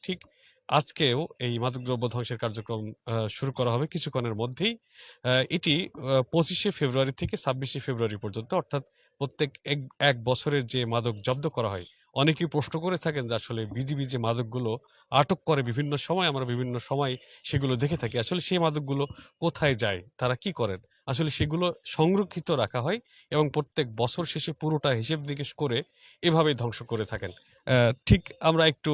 ঠিক আজকেও এই মাদকদ্রব্য ধ্বংসের কার্যক্রম শুরু করা হবে কিছুক্ষণের মধ্যেই। এটি 25শে ফেব্রুয়ারি থেকে 26শে ফেব্রুয়ারি পর্যন্ত, অর্থাৎ প্রত্যেক এক বছরের যে মাদক জব্দ করা হয়। অনেকেই প্রশ্ন করে থাকেন যে আসলে বিজিবি যে মাদকগুলো আটক করে বিভিন্ন সময়, আমরা বিভিন্ন সময় সেগুলো দেখে থাকি। আসলে সেই মাদকগুলো কোথায় যায়, তারা কি করেন? আসলে সেগুলো সংরক্ষিত রাখা হয় এবং প্রত্যেক বছর শেষে পুরোটা হিসেব নিকেশ করে এভাবেই ধ্বংস করে থাকেন। ঠিক আমরা একটু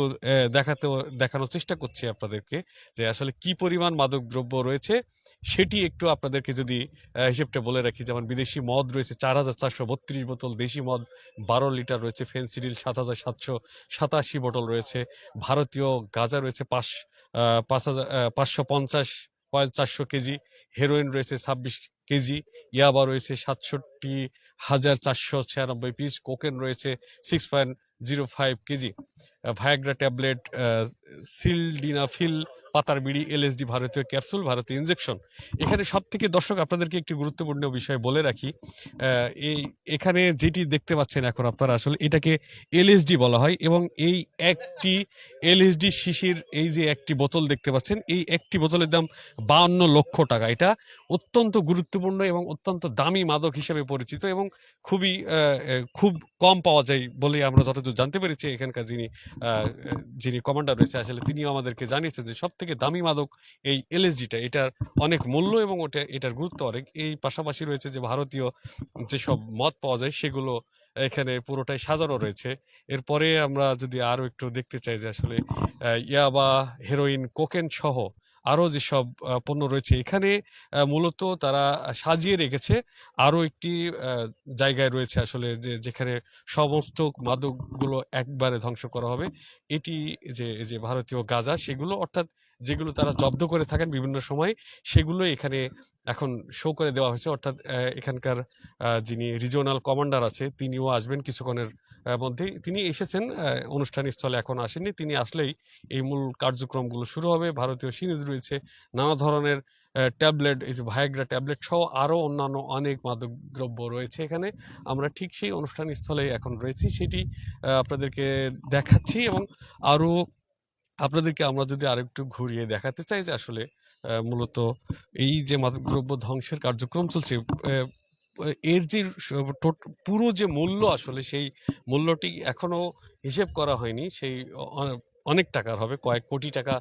দেখানোর চেষ্টা করছি আপনাদেরকে যে আসলে কি পরিমাণ মাদকদ্রব্য রয়েছে সেটি একটু আপনাদেরকে যদি হিসেবটা বলে রাখি। যেমন বিদেশি মদ রয়েছে 4432 বোতল, দেশি মদ 12 লিটার রয়েছে, ফেন্সিডিল 7787 বোতল রয়েছে, ভারতীয় গাঁজা রয়েছে 550 400 কেজি, হেরোইন রয়েছে 26 কেজি, ইয়াবা রয়েছে 67,496 পিস, কোকেন রয়েছে 6.05 কেজি, ভায়াগ্রা ট্যাবলেট, সিলডিনাফিল, পাতার বিড়ি, এলএসডি, ভারতীয় ক্যাপসুল, ভারতীয় ইনজেকশন। এখানে সব থেকে দর্শক আপনাদেরকে একটি গুরুত্বপূর্ণ বিষয় বলে রাখি। এই এখানে যেটি দেখতে পাচ্ছেন এখন আপনারা, আসলে এটাকে এলএসডি বলা হয় এবং এই একটি এলএসডি শিশির, এই যে একটি বোতল দেখতে পাচ্ছেন, এই একটি বোতলের দাম 52 লক্ষ টাকা। এটা অত্যন্ত গুরুত্বপূর্ণ এবং অত্যন্ত দামি মাদক হিসেবে পরিচিত এবং খুব কম পাওয়া যায় বলে আমরা যতদূর জানতে পেরেছি। এখানকার যিনি কমান্ডার রয়েছে আসলে তিনিও আমাদেরকে জানিয়েছেন যে সব থেকে দামি মাদক এই এলএসডিটা, এটার অনেক মূল্য এবং এটার গুরুত্ব অনেক। এই পাশাপাশি রয়েছে যে ভারতীয় যেসব মদ পাওয়া যায় সেগুলো এখানে পুরোটাই সাজানো রয়েছে। এরপরে আমরা যদি আরো একটু দেখতে চাই যে আসলে ইয়াবা, হেরোইন, কোকেন সহ আরো যেসব পণ্য রয়েছে এখানে, মূলত তারা সাজিয়ে রেখেছে আরো একটি জায়গায় রয়েছে আসলে, যেখানে সমস্ত মাদকগুলো একবারে ধ্বংস করা হবে। এটি যে ভারতীয় গাঁজা, সেগুলো অর্থাৎ যেগুলো তারা জব্দ করে থাকেন বিভিন্ন সময়, সেগুলো এখানে এখন শো করে দেওয়া হয়েছে। অর্থাৎ এখানকার যিনি রিজিওনাল কমান্ডার আছে তিনিও আসবেন কিছুক্ষণের মধ্যেই। তিনি এসেছেন অনুষ্ঠান স্থলে, এখন আসেননি। তিনি আসলেই এই মূল কার্যক্রমগুলো শুরু হবে। ভারতীয় সিরিজ রয়েছে, নানা ধরনের ট্যাবলেট, এই যে ভায়াগ্রা ট্যাবলেট সহ আরো অন্যান্য অনেক মাদক দ্রব্য রয়েছে এখানে। আমরা ঠিক সেই অনুষ্ঠান স্থলে এখন রয়েছি, সেটি আপনাদেরকে দেখাচ্ছি এবং আরো আপনাদেরকে আমরা যদি আরেকটু ঘুরিয়ে দেখাতে চাই যে আসলে মূলত এই যে মাদকদ্রব্য ধ্বংসের কার্যক্রম চলছে, এর যে পুরো যে মূল্য, আসলে সেই মূল্যটি এখনো হিসেব করা হয়নি। সেই অনেক টাকার হবে, কয়েক কোটি টাকা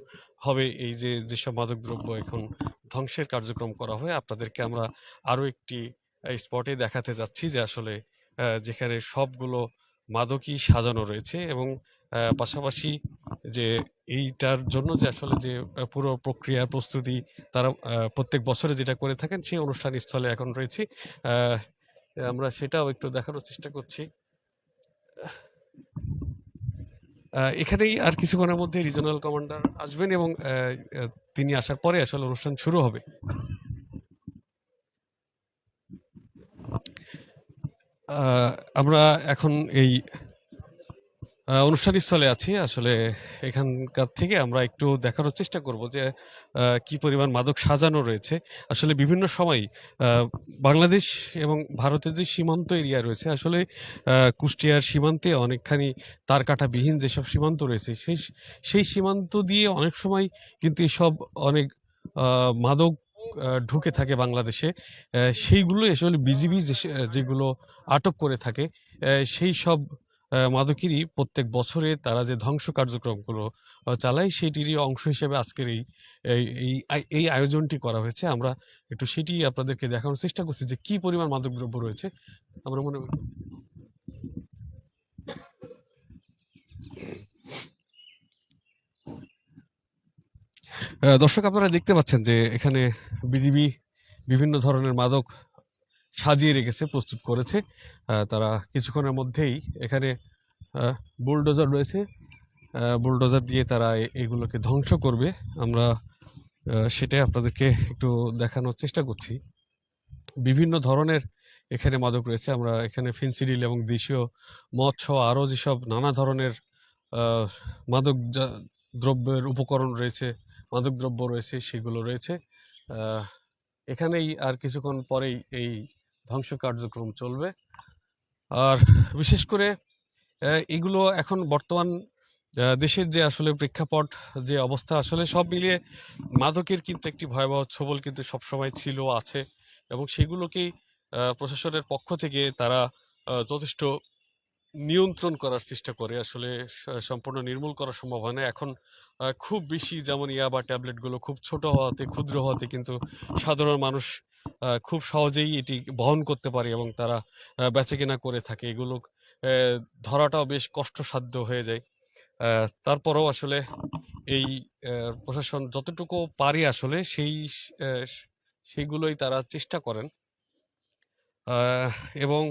হবে এই যেসব মাদকদ্রব্য এখন ধ্বংসের কার্যক্রম করা হয়। আপনাদেরকে আমরা আরো একটি স্পটে দেখাতে যাচ্ছি যে আসলে যেখানে সবগুলো মাদকই সাজানো রয়েছে এবং পাশাপাশি যে এইটার জন্য যে আসলে যে পুরো প্রক্রিয়ার প্রস্তুতি তারা প্রত্যেক বছরে যেটা করে থাকেন, সেই অনুষ্ঠান স্থলে এখন রয়েছি। আমরা সেটাও একটু দেখানোর চেষ্টা করছি। এখানেই আর কিছুক্ষণের মধ্যে রিজিওনাল কমান্ডার আসবেন এবং তিনি আসার পরে আসলে অনুষ্ঠান শুরু হবে। আমরা এখন এই অনুষ্ঠানস্থলে আছি। আসলে এখানকার থেকে আমরা একটু দেখানোর চেষ্টা করব যে কি পরিমাণ মাদক সাজানো রয়েছে। আসলে বিভিন্ন সময় বাংলাদেশ এবং ভারতের যে সীমান্ত এরিয়া রয়েছে, আসলে কুষ্টিয়ার সীমান্তে অনেকখানি তারকাটাবিহীন যেসব সীমান্ত রয়েছে, সেই সীমান্ত দিয়ে অনেক সময় কিন্তু এসব অনেক মাদক ঢুকে থাকে বাংলাদেশে। সেইগুলো আসলে বিজিবি যেগুলো আটক করে থাকে, সেই সব মাদকেরই প্রত্যেক বছরে তারা যে ধ্বংস কার্যক্রমগুলো চালায়, সেটিরই অংশ হিসেবে আজকের এই আয়োজনটি করা হয়েছে। আমরা একটু সেটি আপনাদেরকে দেখানোর চেষ্টা করছি যে কি পরিমাণ মাদকদ্রব্য রয়েছে। আমরা মনে দর্শক আপনারা দেখতে পাচ্ছেন যে এখানে বিজিবি বিভিন্ন ধরনের মাদক সাজিয়ে রেখেছে, প্রস্তুত করেছে। তারা কিছুক্ষণের মধ্যেই এখানে বুলডোজার রয়েছে, বুলডোজার দিয়ে তারা এগুলোকে ধ্বংস করবে। আমরা সেটাই আপনাদেরকে একটু দেখানোর চেষ্টা করছি। বিভিন্ন ধরনের এখানে মাদক রয়েছে। আমরা এখানে ফেন্সিডিল এবং দেশীয় মদ সহ আরও যেসব নানা ধরনের মাদক দ্রব্যের উপকরণ রয়েছে, মাদকদ্রব্য রয়েছে, সেগুলো রয়েছে। এখানেই আর কিছুক্ষণ পরেই এই ধ্বংস কার্যক্রম চলবে। আর বিশেষ করে এগুলো এখন বর্তমান দেশের যে আসলে প্রেক্ষাপট, যে অবস্থা, আসলে সব মিলিয়ে মাদকের কিন্তু একটি ভয়াবহ ছোবল কিন্তু সবসময় ছিল, আছে, এবং সেগুলোকেই প্রশাসনের পক্ষ থেকে তারা যথেষ্ট নিয়ন্ত্রণ করার চেষ্টা করে। আসলে সম্পূর্ণ নির্মূল করা সম্ভব হয় না এখন। খুব বেশি যেমন ইয়াবা ট্যাবলেটগুলো খুব ছোট হওয়াতে, ক্ষুদ্র হওয়াতে কিন্তু সাধারণ মানুষ খুব সহজেই এটি বহন করতে পারে এবং তারা বেচাকেনা করে থাকে। এগুলো ধরাটাও বেশ কষ্টসাধ্য হয়ে যায়। তারপরেও আসলে এই প্রশাসন যতটুকু পারে আসলে আহ, সেইগুলোই তারা চেষ্টা করেন। আহ, এবং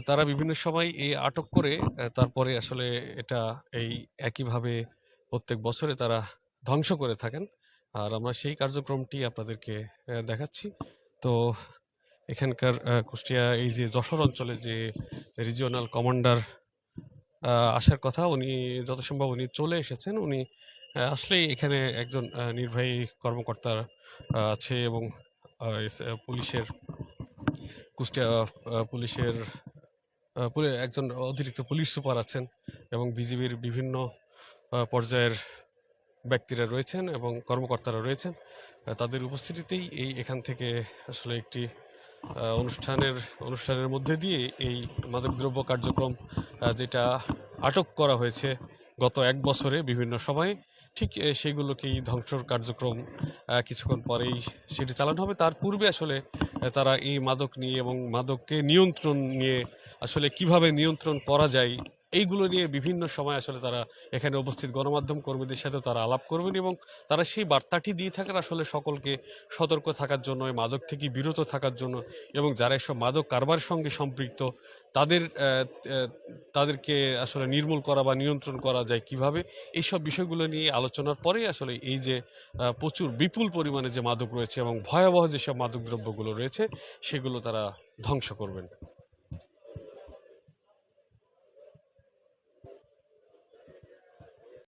তারা বিভিন্ন সময় এই আটক করে তারপরে আসলে এটা এই একইভাবে প্রত্যেক বছরে তারা ধ্বংস করে থাকেন। আর আমরা সেই কার্যক্রমটি আপনাদেরকে দেখাচ্ছি। তো এখানকার কুষ্টিয়া এই যে যশোর অঞ্চলে যে রিজিওনাল কমান্ডার আসার কথা, উনি যত সম্ভব উনি চলে এসেছেন। উনি আসলেই এখানে একজন নির্বাহী কর্মকর্তা আছে, এবং পুলিশের, কুষ্টিয়া পুলিশের একজন অতিরিক্ত পুলিশ সুপার আছেন, এবং বিজিবির বিভিন্ন পর্যায়ের ব্যক্তিরা রয়েছেন এবং কর্মকর্তারা রয়েছেন। তাদের উপস্থিতিতেই এখান থেকে আসলে একটি অনুষ্ঠানের মধ্যে দিয়ে এই মাদকদ্রব্য কার্যক্রম যেটা আটক করা হয়েছে গত এক বছরে বিভিন্ন সময়ে, ঠিক সেগুলোকেই ধ্বংসর কার্যক্রম কিছুক্ষণ পরেই সেটি চালানো হবে। তার পূর্বে আসলে তারা এই মাদক নিয়ে এবং মাদককে নিয়ন্ত্রণ নিয়ে আসলে কিভাবে নিয়ন্ত্রণ করা যায়, এইগুলো নিয়ে বিভিন্ন সময় আসলে তারা এখানে উপস্থিত গণমাধ্যম কর্মীদের সাথে তারা আলাপ করবেন, এবং তারা সেই বার্তাটি দিয়ে থাকেন আসলে সকলকে সতর্ক থাকার জন্য, এই মাদক থেকে বিরত থাকার জন্য, এবং যারা এসব মাদক কারবারের সঙ্গে সম্পৃক্ত তাদের তাদেরকে আসলে নির্মূল করা বা নিয়ন্ত্রণ করা যায় কিভাবে, এইসব বিষয়গুলো নিয়ে আলোচনার পরেই আসলে এই যে প্রচুর বিপুল পরিমাণে যে মাদক রয়েছে এবং ভয়াবহ যেসব মাদক দ্রব্যগুলো রয়েছে সেগুলো তারা ধ্বংস করবেন।